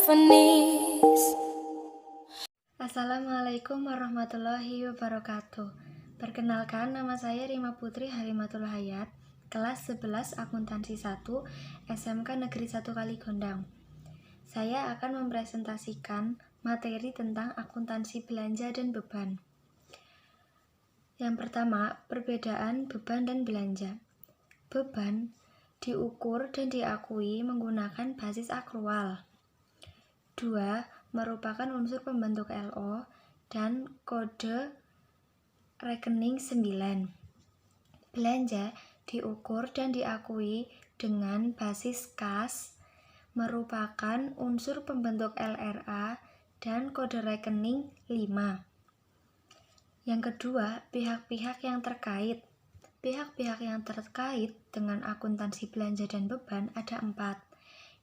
symphonies. Assalamualaikum warahmatullahi wabarakatuh. Perkenalkan, nama saya Rima Putri Halimatul Hayat, kelas 11 Akuntansi 1, SMK Negeri 1 Kaligondang. Saya akan mempresentasikan materi tentang akuntansi belanja dan beban. Yang pertama, perbedaan beban dan belanja. Beban diukur dan diakui menggunakan basis akrual. 2. Merupakan unsur pembentuk LO dan kode rekening 9. Belanja diukur dan diakui dengan basis kas, merupakan unsur pembentuk LRA dan kode rekening 5. Yang kedua, pihak-pihak yang terkait. Pihak-pihak yang terkait dengan akuntansi belanja dan beban ada 4.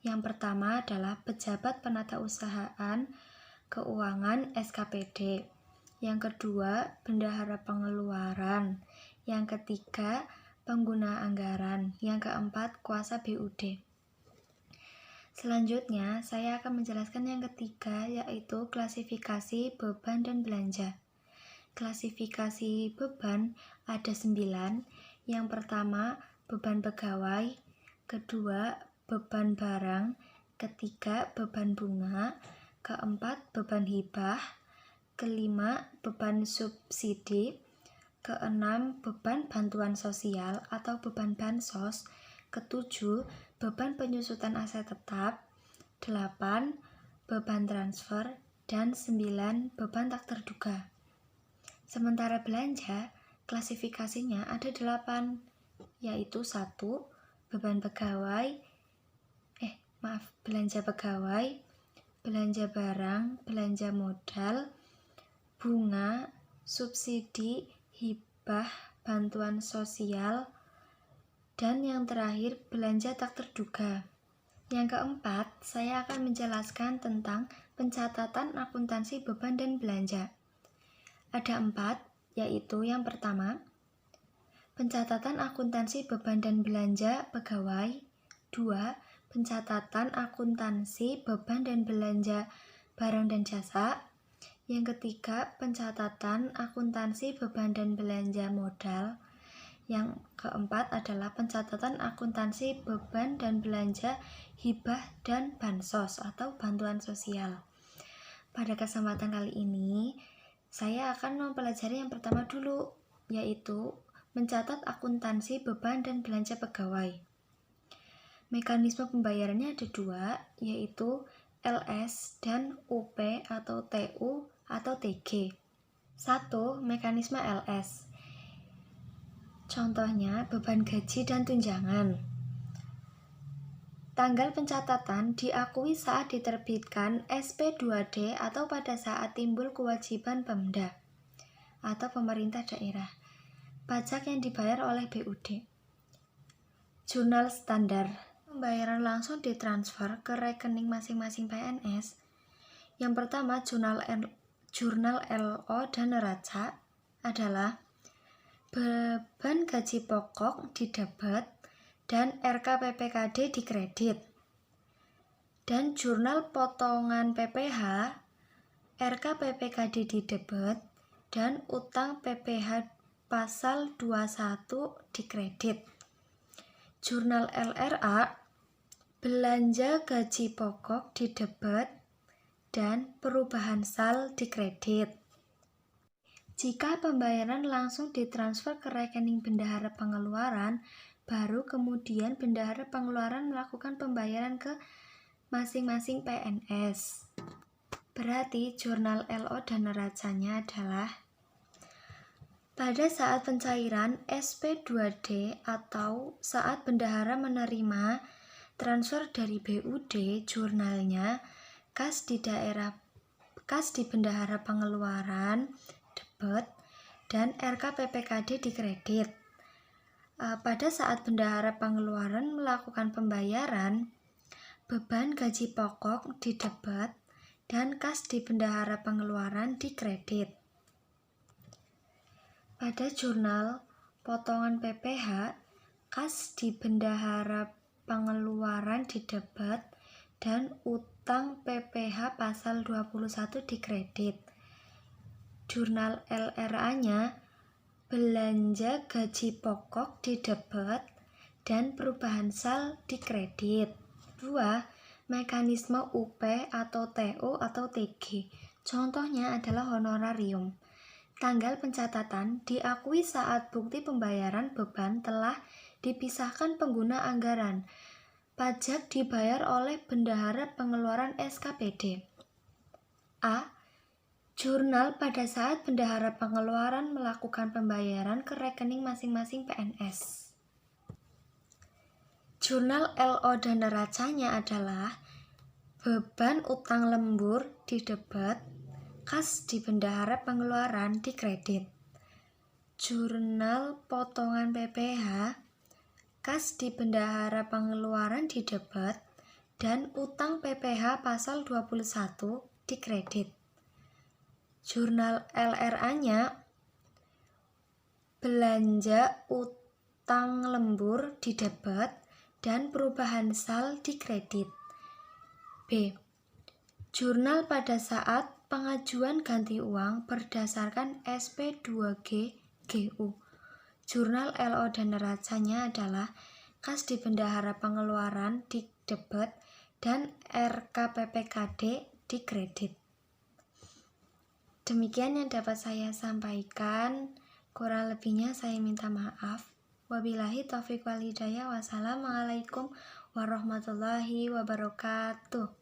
Yang pertama adalah pejabat penata usahaan keuangan SKPD. Yang kedua, bendahara pengeluaran. Yang ketiga, pengguna anggaran. Yang keempat, kuasa BUD. Selanjutnya, saya akan menjelaskan yang ketiga, yaitu klasifikasi beban dan belanja. Klasifikasi beban ada 9. Yang pertama, beban pegawai. Kedua, beban barang. Ketiga, beban bunga. Keempat, beban hibah. Kelima, beban subsidi. Keenam, beban bantuan sosial atau beban bansos. Ketujuh, beban penyusutan aset tetap. 8, beban transfer. Dan 9, beban tak terduga. Sementara belanja, klasifikasinya ada 8, yaitu 1, beban pegawai, belanja pegawai, belanja barang, belanja modal, bunga, subsidi, hibah, bantuan sosial, dan yang terakhir belanja tak terduga. Yang keempat, saya akan menjelaskan tentang pencatatan akuntansi beban dan belanja. Ada 4, yaitu yang pertama, pencatatan akuntansi beban dan belanja pegawai. 2. Pencatatan akuntansi beban dan belanja barang dan jasa. Yang ketiga, pencatatan akuntansi beban dan belanja modal. Yang keempat adalah pencatatan akuntansi beban dan belanja hibah dan bansos atau bantuan sosial. Pada kesempatan kali ini, saya akan mempelajari yang pertama dulu, yaitu mencatat akuntansi beban dan belanja pegawai. Mekanisme pembayarannya ada 2, yaitu LS dan UP atau TU atau TG. 1. Mekanisme LS. Contohnya beban gaji dan tunjangan. Tanggal pencatatan diakui saat diterbitkan SP2D atau pada saat timbul kewajiban Pemda atau pemerintah daerah. Pajak yang dibayar oleh BUD. Jurnal standar. Pembayaran langsung ditransfer ke rekening masing-masing PNS. Yang pertama, jurnal LO dan neraca adalah beban gaji pokok didebet dan RKPPKD dikredit. Dan jurnal potongan PPh, RKPPKD didebet dan utang PPh pasal 21 dikredit. Jurnal LRA, belanja gaji pokok didebet dan perubahan sal dikredit. Jika pembayaran langsung ditransfer ke rekening bendahara pengeluaran, baru kemudian bendahara pengeluaran melakukan pembayaran ke masing-masing PNS. Berarti jurnal LO dan neracanya adalah pada saat pencairan SP2D atau saat bendahara menerima transfer dari BUD, jurnalnya kas di bendahara pengeluaran debet dan RKPPKD dikredit. Pada saat bendahara pengeluaran melakukan pembayaran, beban gaji pokok didebet dan kas di bendahara pengeluaran dikredit. Pada jurnal potongan PPh, kas di bendahara pengeluaran didebet dan utang PPh pasal 21 dikredit. Jurnal LRA-nya belanja gaji pokok didebet dan perubahan sal dikredit. 2. Mekanisme UP atau TO atau TG. Contohnya adalah honorarium. Tanggal pencatatan diakui saat bukti pembayaran beban telah dipisahkan pengguna anggaran. Pajak dibayar oleh bendahara pengeluaran SKPD. A. Jurnal pada saat bendahara pengeluaran melakukan pembayaran ke rekening masing-masing PNS. Jurnal LO dan neracanya adalah beban utang lembur didebet, kas di bendahara pengeluaran dikredit. Jurnal potongan PPh, kas di bendahara pengeluaran didebet, dan utang PPh pasal 21 dikredit. Jurnal LRA-nya belanja utang lembur didebet dan perubahan sal dikredit. B. Jurnal pada saat pengajuan ganti uang berdasarkan SP2G GU. Jurnal LO dan neracanya adalah kas di bendahara pengeluaran didebet dan RKPPKD dikredit. Demikian yang dapat saya sampaikan, kurang lebihnya saya minta maaf. Wabillahi taufiq wal hidayah. Wassalamualaikum warahmatullahi wabarakatuh.